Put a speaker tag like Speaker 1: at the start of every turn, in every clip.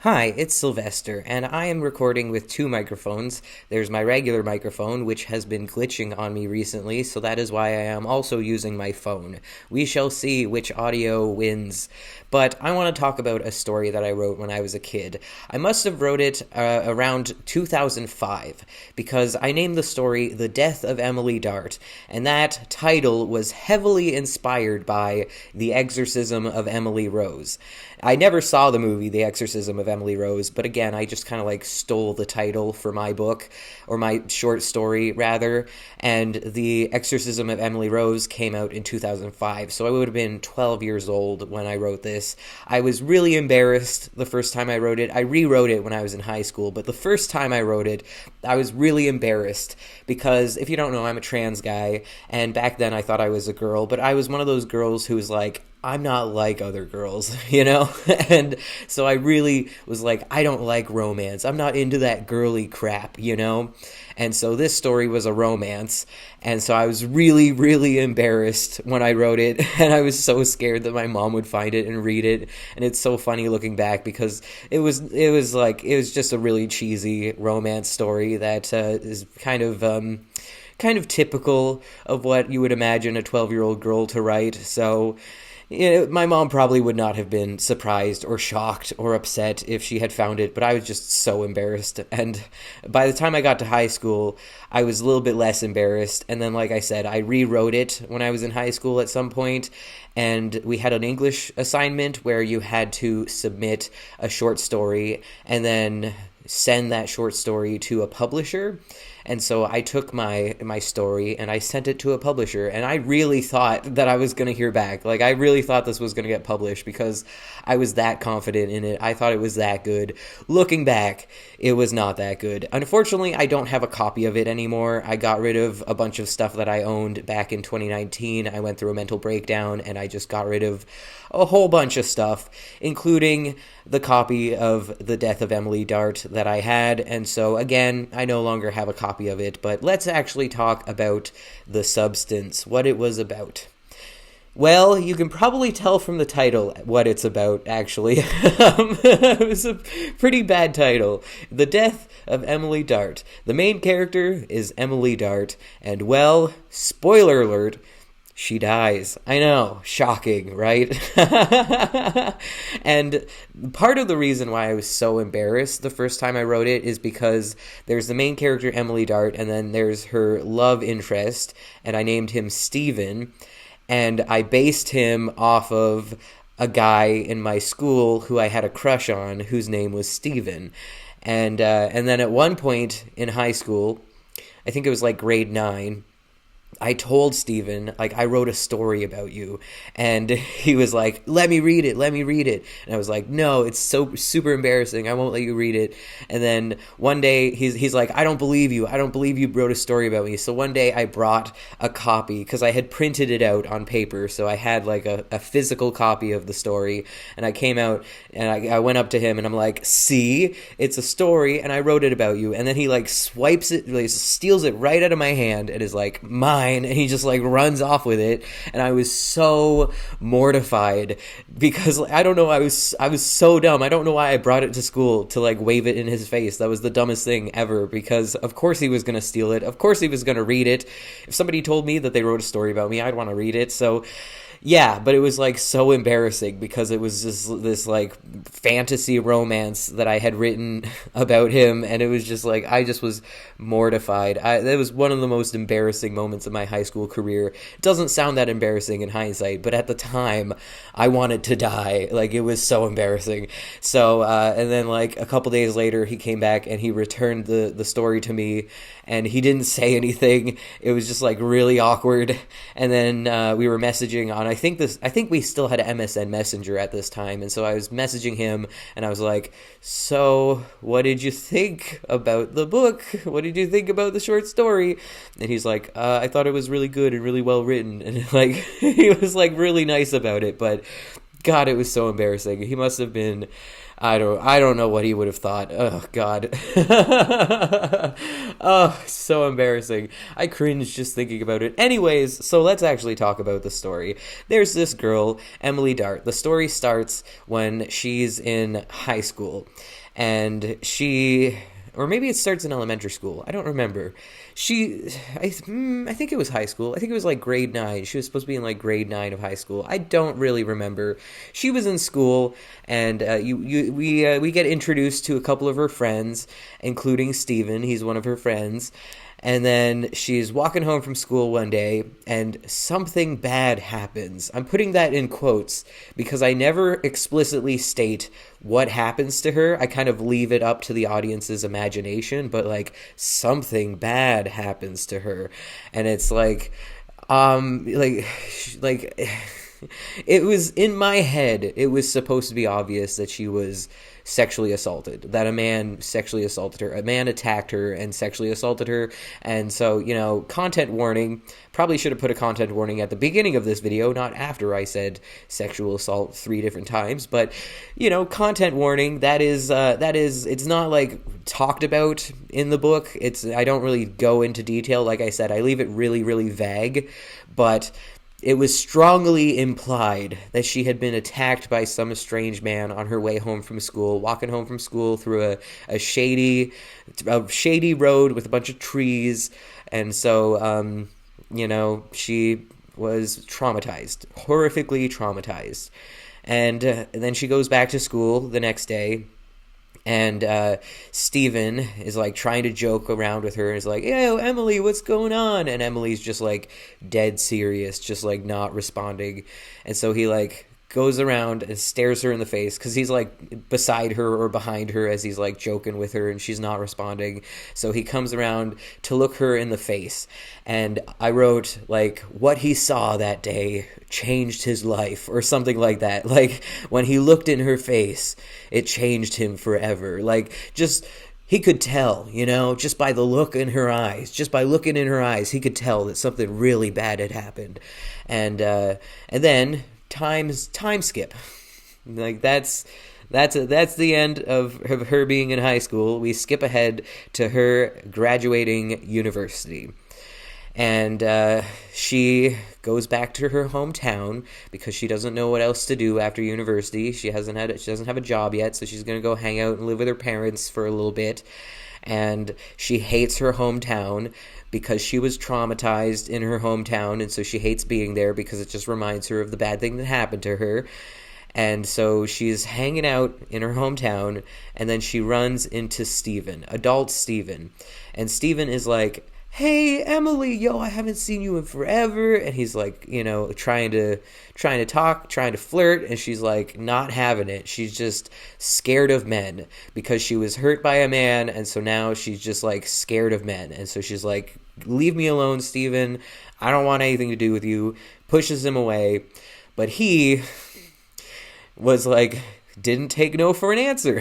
Speaker 1: Hi, it's Sylvester, and I am recording with two microphones. There's my regular microphone, which has been glitching on me recently, so that is why I am also using my phone. We shall see which audio wins. But I want to talk about a story that I wrote when I was a kid. I must have wrote it around 2005, because I named the story The Death of Emily Dart, and that title was heavily inspired by The Exorcism of Emily Rose. I never saw the movie The Exorcism of Emily Rose, but again, I just kind of like stole the title for my book, or my short story rather, and The Exorcism of Emily Rose came out in 2005, so I would have been 12 years old when I wrote this. I was really embarrassed the first time I wrote it. I rewrote it when I was in high school, but the first time I wrote it, I was really embarrassed because, if you don't know, I'm a trans guy, and back then I thought I was a girl, but I was one of those girls who was like, I'm not like other girls, you know? And so I really was like, I don't like romance. I'm not into that girly crap, you know? And so this story was a romance. And so I was really, really embarrassed when I wrote it. And I was so scared that my mom would find it and read it. And it's so funny looking back because it was just a really cheesy romance story that is kind of typical of what you would imagine a 12-year-old girl to write. So, my mom probably would not have been surprised or shocked or upset if she had found it, but I was just so embarrassed. And by the time I got to high school, I was a little bit less embarrassed. And then, like I said, I rewrote it when I was in high school at some point, and we had an English assignment where you had to submit a short story and then send that short story to a publisher. And so I took my story and I sent it to a publisher, and I really thought that I was going to hear back. Like, I really thought this was going to get published because I was that confident in it. I thought it was that good. Looking back, it was not that good. Unfortunately, I don't have a copy of it anymore. I got rid of a bunch of stuff that I owned back in 2019. I went through a mental breakdown and I just got rid of a whole bunch of stuff, including the copy of The Death of Emily Dart that I had. And so, again, I no longer have a copy of it, but let's actually talk about the substance, what it was about. Well, you can probably tell from the title what it's about, actually. It was a pretty bad title. The Death of Emily Dart. The main character is Emily Dart, and, well, spoiler alert, she dies. I know, shocking, right? And part of the reason why I was so embarrassed the first time I wrote it is because there's the main character, Emily Dart, and then there's her love interest, and I named him Steven, and I based him off of a guy in my school who I had a crush on, whose name was Steven. And then at one point in high school, I think it was like grade 9, I told Steven, like, I wrote a story about you, and he was like, let me read it, and I was like, no, it's so super embarrassing, I won't let you read it. And then one day, he's like, I don't believe you wrote a story about me. So one day I brought a copy, because I had printed it out on paper, so I had like a physical copy of the story, and I came out, and I went up to him, and I'm like, see, it's a story, and I wrote it about you. And then he like swipes it, like, steals it right out of my hand, and is like, mine, and he just like runs off with it. And I was so mortified because I don't know, I was so dumb. I don't know why I brought it to school to like wave it in his face. That was the dumbest thing ever, because of course he was going to steal it, of course he was going to read it. If somebody told me that they wrote a story about me, I'd want to read it. So yeah, but it was like so embarrassing because it was just this like fantasy romance that I had written about him, and it was just like, I just was mortified. That was one of the most embarrassing moments of my high school career. It doesn't sound that embarrassing in hindsight, but at the time I wanted to die. Like, it was so embarrassing. So and then like a couple days later he came back and he returned the story to me, and he didn't say anything. It was just like really awkward. And then we were messaging on, I think we still had MSN Messenger at this time, and so I was messaging him, and I was like, so what did you think about the book? What did you think about the short story? And he's like, I thought it was really good and really well written, and like he was like really nice about it, but God, it was so embarrassing. He must have been, I don't know what he would have thought. Oh God. Oh, so embarrassing. I cringe just thinking about it. Anyways, so let's actually talk about the story. There's this girl, Emily Dart. The story starts when she's in high school, and or maybe it starts in elementary school. I don't remember. I think it was high school. I think it was like grade 9. She was supposed to be in like grade 9 of high school. I don't really remember. She was in school, and we get introduced to a couple of her friends, including Steven. He's one of her friends. And then she's walking home from school one day, and something bad happens. I'm putting that in quotes because I never explicitly state what happens to her. I kind of leave it up to the audience's imagination, but like something bad happens to her. And it's like it was in my head, it was supposed to be obvious that she was sexually assaulted, that a man sexually assaulted her, a man attacked her and sexually assaulted her. And so, content warning, probably should have put a content warning at the beginning of this video, not after I said sexual assault 3 different times, but content warning, that is it's not like talked about in the book. I don't really go into detail. Like I said, I leave it really, really vague, but it was strongly implied that she had been attacked by some strange man on her way home from school, walking home from school through a shady road with a bunch of trees. And so, she was traumatized, horrifically traumatized. And then she goes back to school the next day. And Steven is like trying to joke around with her and is like, "Yo, Emily, what's going on?" And Emily's just like dead serious, just like not responding. And so he like goes around and stares her in the face because he's like beside her or behind her as he's like joking with her and she's not responding. So he comes around to look her in the face. And I wrote like, what he saw that day changed his life or something like that. Like when he looked in her face, it changed him forever. Like just he could tell, just by the look in her eyes, just by looking in her eyes, he could tell that something really bad had happened. And then time skip, like that's the end of her being in high school. We skip ahead to her graduating university, and she goes back to her hometown because she doesn't know what else to do after university. She doesn't have a job yet, so she's gonna go hang out and live with her parents for a little bit. And she hates her hometown because she was traumatized in her hometown, and so she hates being there because it just reminds her of the bad thing that happened to her. And so she's hanging out in her hometown, and then she runs into Steven, adult Steven. And Steven is like, "Hey, Emily, yo, I haven't seen you in forever." And he's like, trying to talk, trying to flirt, and she's like not having it. She's just scared of men because she was hurt by a man, and so now she's just like scared of men. And so she's like, "Leave me alone, Steven. I don't want anything to do with you." Pushes him away. But he was like, didn't take no for an answer,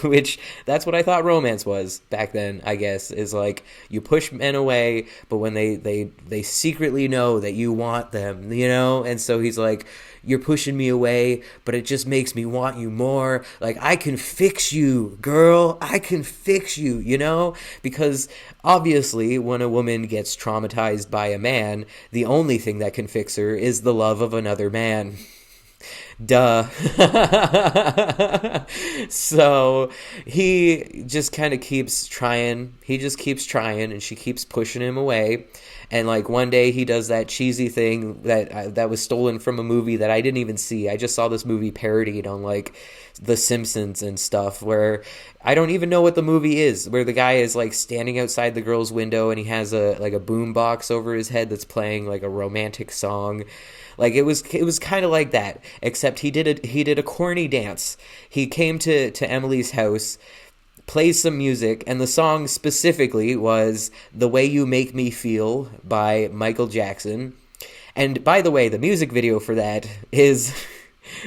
Speaker 1: which that's what I thought romance was back then, I guess, is like you push men away, but when they secretly know that you want them, and so he's like, "You're pushing me away, but it just makes me want you more. Like, I can fix you, girl. I can fix you," because obviously when a woman gets traumatized by a man, the only thing that can fix her is the love of another man. Duh. So he just kind of keeps trying. He just keeps trying, and she keeps pushing him away. And like one day he does that cheesy thing that was stolen from a movie that I didn't even see. I just saw this movie parodied on like The Simpsons and stuff, where I don't even know what the movie is, where the guy is like standing outside the girl's window and he has a boom box over his head that's playing like a romantic song. Like it was kind of like that, except he did a corny dance. He came to Emily's house, plays some music, and the song specifically was "The Way You Make Me Feel" by Michael Jackson. And by the way, the music video for that is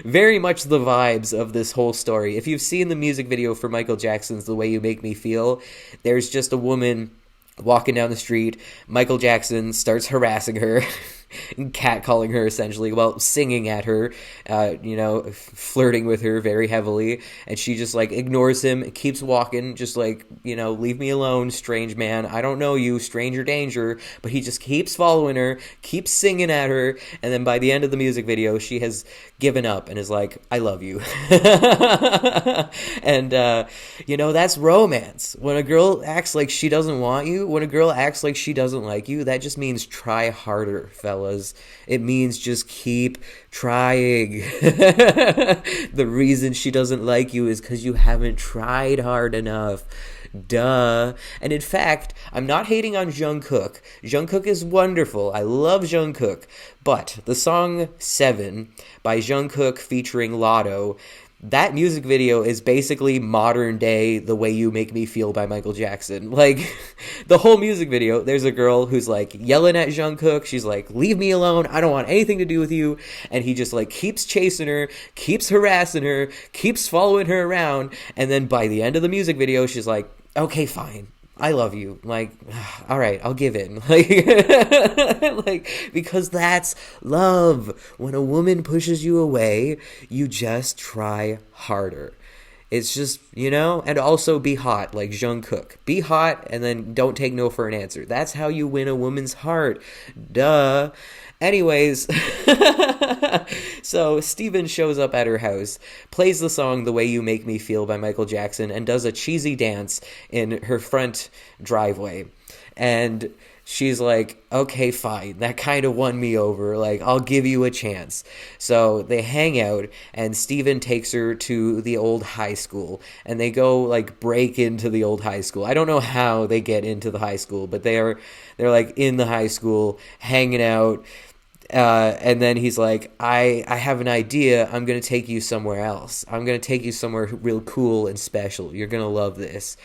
Speaker 1: very much the vibes of this whole story. If you've seen the music video for Michael Jackson's "The Way You Make Me Feel," there's just a woman walking down the street. Michael Jackson starts harassing her. catcalling her essentially, well, singing at her, flirting with her very heavily, and she just like ignores him, keeps walking, just like, leave me alone, strange man, I don't know you, stranger danger. But he just keeps following her, keeps singing at her, and then by the end of the music video, she has given up and is like, I love you. And that's romance. When a girl acts like she doesn't want you, when a girl acts like she doesn't like you, that just means try harder, fellas. It means just keep trying. The reason she doesn't like you is because you haven't tried hard enough. Duh. And in fact, I'm not hating on Jungkook. Jungkook is wonderful. I love Jungkook. But the song 7 by Jungkook featuring Lotto, that music video is basically modern day The Way You Make Me Feel by Michael Jackson. Like, the whole music video, there's a girl who's like yelling at Jungkook. She's like, leave me alone. I don't want anything to do with you. And he just like keeps chasing her, keeps harassing her, keeps following her around. And then by the end of the music video, she's like, okay, fine. I love you. Like, all right, I'll give in. Because that's love. When a woman pushes you away, you just try harder. It's just, and also be hot, like Jungkook. Be hot and then don't take no for an answer. That's how you win a woman's heart. Duh. Anyways, so Steven shows up at her house, plays the song The Way You Make Me Feel by Michael Jackson, and does a cheesy dance in her front driveway. And she's like, okay, fine, that kind of won me over, like, I'll give you a chance. So they hang out, and Steven takes her to the old high school, and they go, like, break into the old high school. I don't know how they get into the high school, but they're like, in the high school, hanging out. And then he's like, I have an idea. I'm going to take you somewhere else. I'm going to take you somewhere real cool and special. You're going to love this.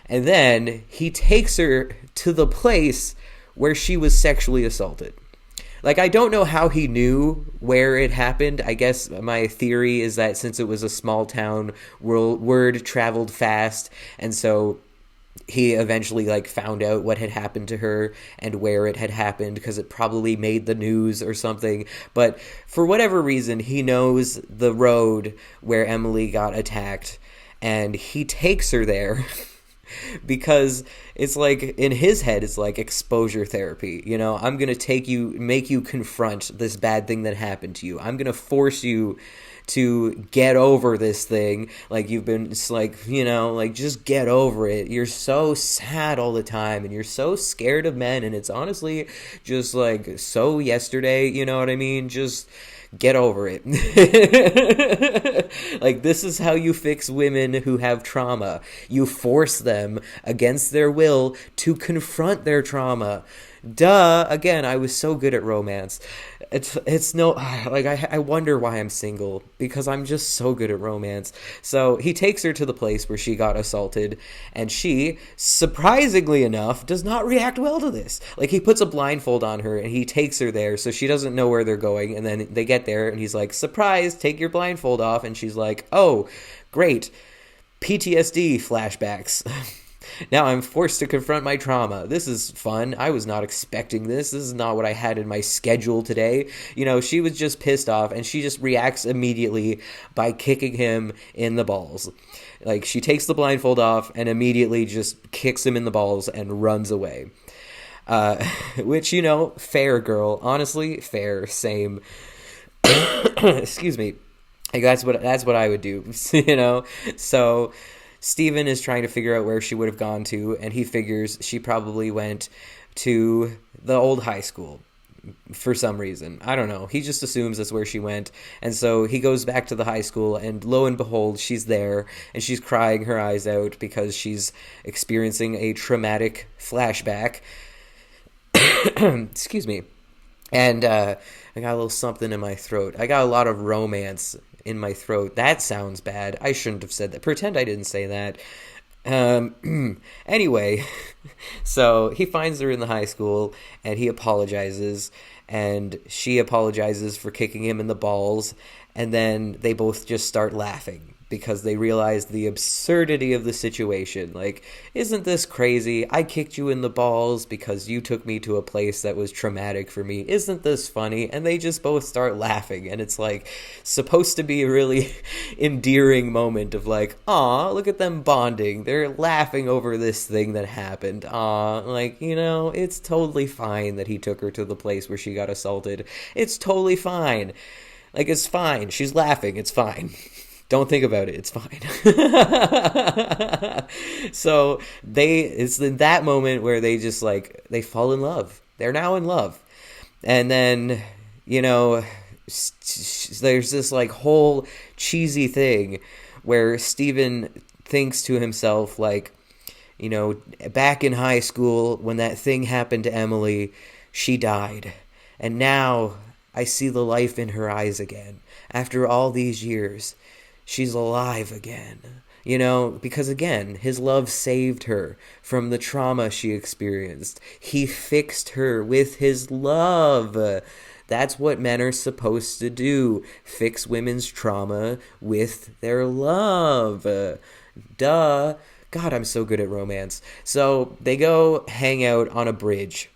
Speaker 1: And then he takes her to the place where she was sexually assaulted. Like, I don't know how he knew where it happened. I guess my theory is that since it was a small town, word traveled fast. And so he eventually like found out what had happened to her and where it had happened because it probably made the news or something. But for whatever reason, he knows the road where Emily got attacked, and he takes her there because it's like, in his head, it's like exposure therapy. I'm going to make you confront this bad thing that happened to you. I'm going to force you to get over this thing. Like, you've been, it's like, just get over it. You're so sad all the time, and you're so scared of men, and it's honestly just like so yesterday, you know what I mean? Just get over it. Like, this is how you fix women who have trauma. You force them against their will to confront their trauma. Duh. Again, I was so good at romance. It's no, like, I wonder why I'm single, because I'm just so good at romance. So he takes her to the place where she got assaulted, and she, surprisingly enough, does not react well to this. Like, he puts a blindfold on her, and he takes her there, so she doesn't know where they're going, and then they get there, and he's like, surprise, take your blindfold off, and she's like, oh, great, PTSD flashbacks. Now I'm forced to confront my trauma. This is fun. I was not expecting this. This is not what I had in my schedule today. She was just pissed off, and she just reacts immediately by kicking him in the balls. Like, she takes the blindfold off and immediately just kicks him in the balls and runs away. Which, fair girl. Honestly, fair, same. Excuse me. Like, that's what I would do, So Steven is trying to figure out where she would have gone to, and he figures she probably went to the old high school for some reason. I don't know. He just assumes that's where she went. And so he goes back to the high school, and lo and behold, she's there, and she's crying her eyes out because she's experiencing a traumatic flashback. Excuse me. And I got a little something in my throat. I got a lot of romance in my throat. That sounds bad. I shouldn't have said that. Pretend I didn't say that. Anyway, so he finds her in the high school, and he apologizes, and she apologizes for kicking him in the balls, and then they both just start laughing because they realized the absurdity of the situation. Like, isn't this crazy? I kicked you in the balls because you took me to a place that was traumatic for me. Isn't this funny? And they just both start laughing, and it's like supposed to be a really endearing moment of like, aw, look at them bonding. They're laughing over this thing that happened. Aw, like, it's totally fine that he took her to the place where she got assaulted. It's totally fine. Like, it's fine. She's laughing. It's fine. Don't think about it. It's fine. So it's in that moment where they just like, they fall in love. They're now in love. And then, there's this like whole cheesy thing where Steven thinks to himself like, back in high school when that thing happened to Emily, she died. And now I see the life in her eyes again. After all these years, she's alive again. Because again, his love saved her from the trauma she experienced. He fixed her with his love. That's what men are supposed to do. Fix women's trauma with their love. Duh. God, I'm so good at romance. So they go hang out on a bridge.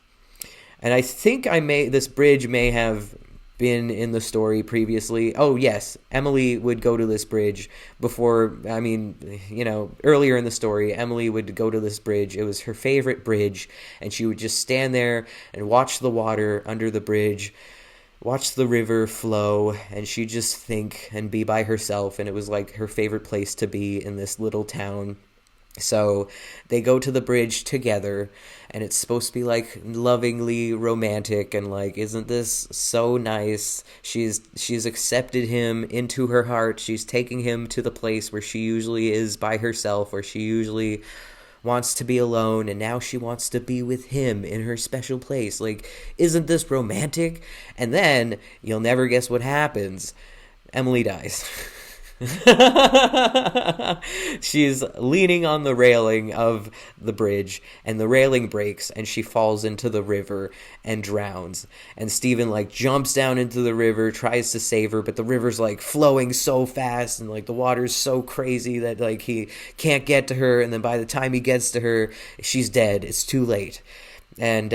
Speaker 1: And I think this bridge may have been in the story previously. Oh, yes. Emily would go to this bridge earlier in the story, Emily would go to this bridge. It was her favorite bridge, and she would just stand there and watch the water under the bridge, watch the river flow, and she'd just think and be by herself, and it was like her favorite place to be in this little town. So they go to the bridge together, and it's supposed to be like lovingly romantic and like, isn't this so nice? She's accepted him into her heart. She's taking him to the place where she usually is by herself, where she usually wants to be alone, and now she wants to be with him in her special place. Like, isn't this romantic? And then you'll never guess what happens. Emily dies. She's leaning on the railing of the bridge, and the railing breaks, and she falls into the river and drowns. And Steven like jumps down into the river, tries to save her, but the river's like flowing so fast, and like the water's so crazy that like he can't get to her. And then by the time he gets to her, she's dead. It's too late. And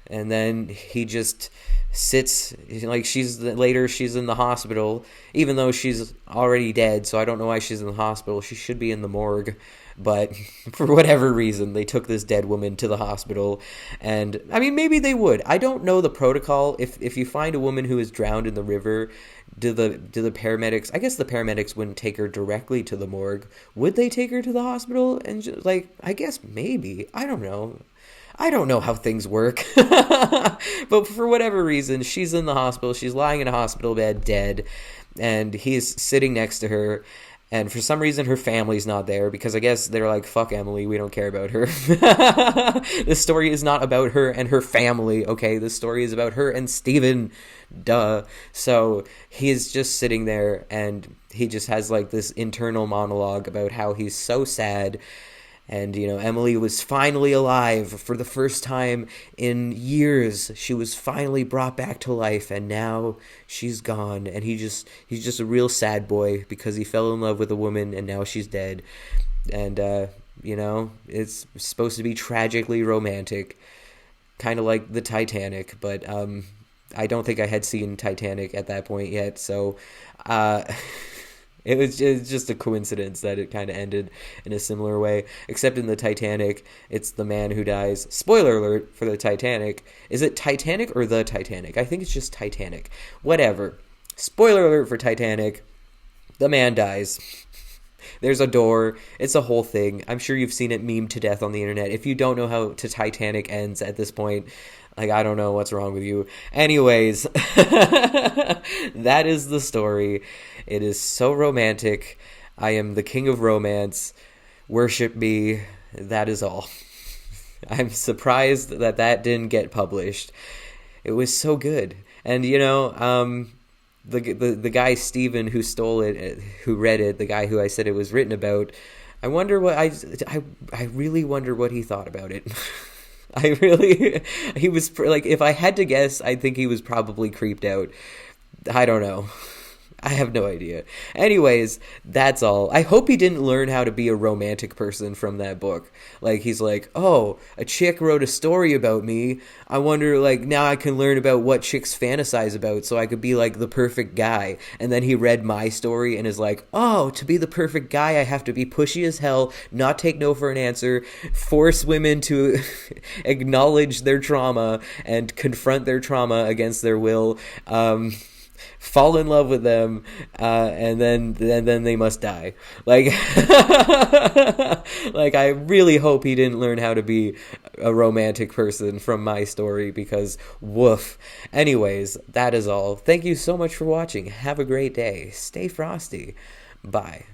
Speaker 1: then he just sits, like, she's in the hospital, even though she's already dead, so I don't know why she's in the hospital. She should be in the morgue, but for whatever reason, they took this dead woman to the hospital. And I mean, maybe they would. I don't know the protocol. If you find a woman who is drowned in the river, do the paramedics, I guess the paramedics wouldn't take her directly to the morgue. Would they take her to the hospital? And just, like, I guess maybe. I don't know how things work. But for whatever reason, she's in the hospital. She's lying in a hospital bed, dead. And he's sitting next to her. And for some reason, her family's not there, because I guess they're like, fuck Emily, we don't care about her. This story is not about her and her family, okay? This story is about her and Steven. Duh. So he's just sitting there, and he just has like this internal monologue about how he's so sad. And, Emily was finally alive for the first time in years. She was finally brought back to life, and now she's gone. And he's just a real sad boy because he fell in love with a woman, and now she's dead. And, it's supposed to be tragically romantic, kind of like the Titanic. But I don't think I had seen Titanic at that point yet, so It was just a coincidence that it kind of ended in a similar way. Except in the Titanic, it's the man who dies. Spoiler alert for the Titanic. Is it Titanic or the Titanic? I think it's just Titanic. Whatever. Spoiler alert for Titanic. The man dies. There's a door. It's a whole thing. I'm sure you've seen it memed to death on the internet. If you don't know how Titanic ends at this point, like, I don't know what's wrong with you. Anyways, that is the story. It is so romantic. I am the king of romance. Worship me. That is all. I'm surprised that didn't get published. It was so good. And, the guy Steven who stole it, who read it, the guy who I said it was written about, I really wonder what he thought about it. He was like, if I had to guess, I think he was probably creeped out. I don't know. I have no idea. Anyways, that's all. I hope he didn't learn how to be a romantic person from that book. Like, he's like, oh, a chick wrote a story about me. I wonder, like, now I can learn about what chicks fantasize about so I could be, like, the perfect guy. And then he read my story and is like, oh, to be the perfect guy, I have to be pushy as hell, not take no for an answer, force women to acknowledge their trauma and confront their trauma against their will. Fall in love with them, and then they must die. Like, like I really hope he didn't learn how to be a romantic person from my story because woof. Anyways, that is all. Thank you so much for watching. Have a great day. Stay frosty. Bye.